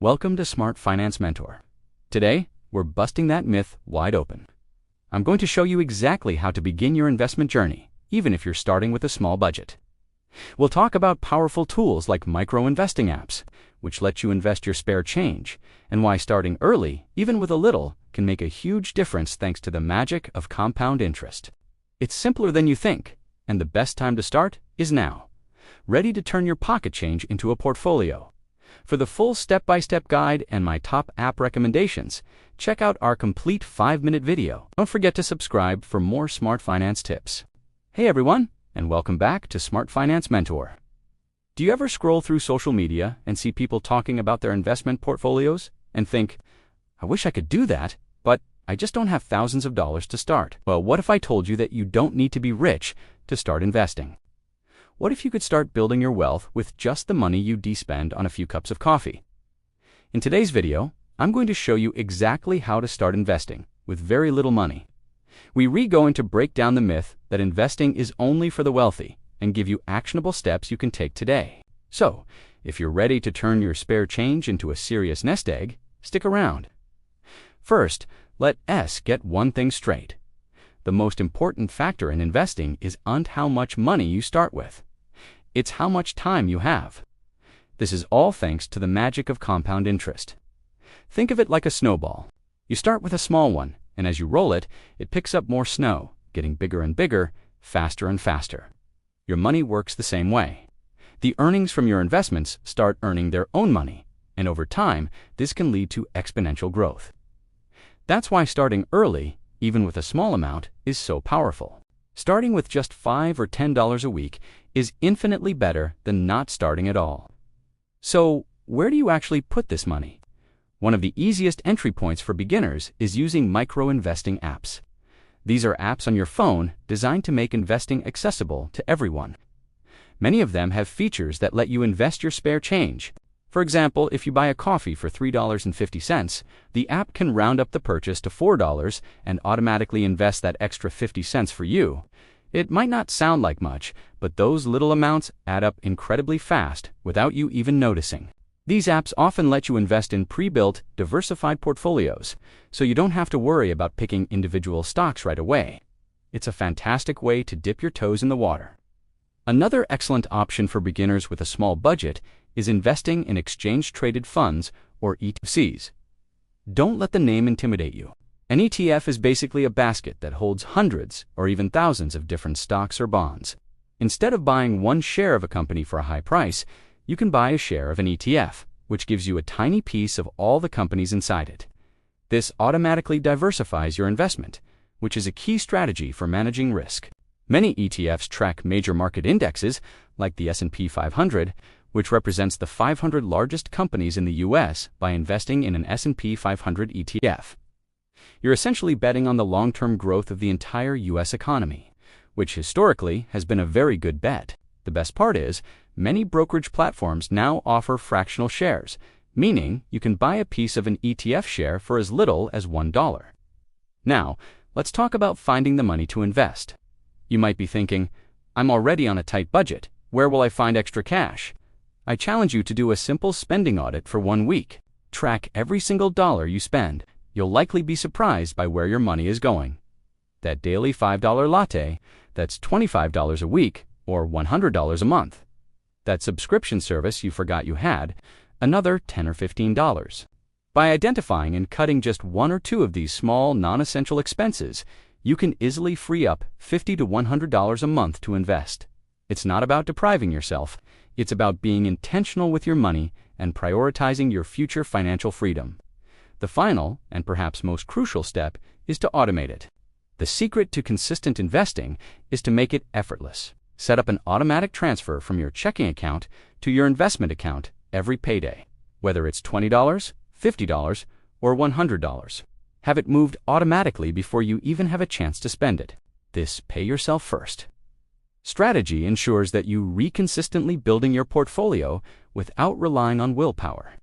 Welcome to Smart Finance Mentor. Today, we're busting that myth wide open. I'm going to show you exactly how to begin your investment journey, even if you're starting with a small budget. We'll talk about powerful tools like micro-investing apps, which let you invest your spare change, and why starting early, even with a little, can make a huge difference thanks to the magic of compound interest. It's simpler than you think, and the best time to start is now. Ready to turn your pocket change into a portfolio? For the full step-by-step guide and my top app recommendations, check out our complete 5-minute video. Don't forget to subscribe for more smart finance tips. Hey everyone, and welcome back to Smart Finance Mentor. Do you ever scroll through social media and see people talking about their investment portfolios and think, I wish I could do that, but I just don't have thousands of dollars to start? Well, what if I told you that you don't need to be rich to start investing? What if you could start building your wealth with just the money you spend on a few cups of coffee? In today's video, I'm going to show you exactly how to start investing with very little money. We're going to break down the myth that investing is only for the wealthy and give you actionable steps you can take today. So, if you're ready to turn your spare change into a serious nest egg, stick around. First, let's get one thing straight. The most important factor in investing isn't how much money you start with. It's how much time you have. This is all thanks to the magic of compound interest. Think of it like a snowball. You start with a small one, and as you roll it, it picks up more snow, getting bigger and bigger, faster and faster. Your money works the same way. The earnings from your investments start earning their own money, and over time, this can lead to exponential growth. That's why starting early, even with a small amount, is so powerful. Starting with just $5 or $10 a week is infinitely better than not starting at all. So, where do you actually put this money? One of the easiest entry points for beginners is using micro-investing apps. These are apps on your phone designed to make investing accessible to everyone. Many of them have features that let you invest your spare change. For example, if you buy a coffee for $3.50, the app can round up the purchase to $4 and automatically invest that extra 50 cents for you. It might not sound like much, but those little amounts add up incredibly fast without you even noticing. These apps often let you invest in pre-built, diversified portfolios, so you don't have to worry about picking individual stocks right away. It's a fantastic way to dip your toes in the water. Another excellent option for beginners with a small budget is investing in exchange-traded funds, or ETFs. Don't let the name intimidate you. An ETF is basically a basket that holds hundreds or even thousands of different stocks or bonds. Instead of buying one share of a company for a high price, you can buy a share of an ETF, which gives you a tiny piece of all the companies inside it. This automatically diversifies your investment, which is a key strategy for managing risk. Many ETFs track major market indexes, like the S&P 500, which represents the 500 largest companies in the U.S. by investing in an S&P 500 ETF. You're essentially betting on the long-term growth of the entire U.S. economy, which historically has been a very good bet. The best part is, many brokerage platforms now offer fractional shares, meaning you can buy a piece of an ETF share for as little as $1. Now, let's talk about finding the money to invest. You might be thinking, I'm already on a tight budget. Where will I find extra cash? I challenge you to do a simple spending audit for 1 week. Track every single dollar you spend. You'll likely be surprised by where your money is going. That daily $5 latte, that's $25 a week or $100 a month. That subscription service you forgot you had, another $10 or $15. By identifying and cutting just one or two of these small, non-essential expenses, you can easily free up $50 to $100 a month to invest. It's not about depriving yourself. It's about being intentional with your money and prioritizing your future financial freedom. The final, and perhaps most crucial step, is to automate it. The secret to consistent investing is to make it effortless. Set up an automatic transfer from your checking account to your investment account every payday, whether it's $20, $50, or $100. Have it moved automatically before you even have a chance to spend it. This pay yourself first strategy ensures that you consistently building your portfolio without relying on willpower.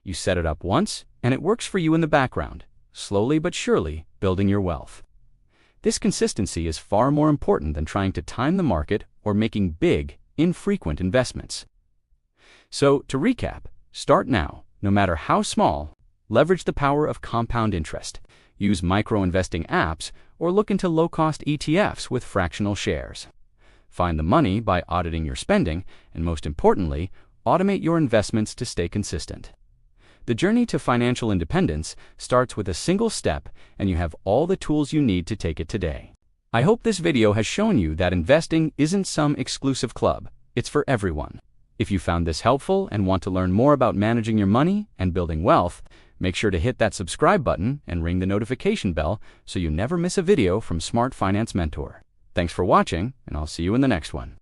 You set it up once, and it works for you in the background, slowly but surely building your wealth. This consistency is far more important than trying to time the market or making big, infrequent investments. So, to recap, start now, No matter how small, leverage the power of compound interest. Use micro-investing apps or look into low-cost ETFs with fractional shares. Find the money by auditing your spending, and most importantly, automate your investments to stay consistent. The journey to financial independence starts with a single step, and you have all the tools you need to take it today. I hope this video has shown you that investing isn't some exclusive club. It's for everyone. If you found this helpful and want to learn more about managing your money and building wealth, make sure to hit that subscribe button and ring the notification bell so you never miss a video from Smart Finance Mentor. Thanks for watching, and I'll see you in the next one.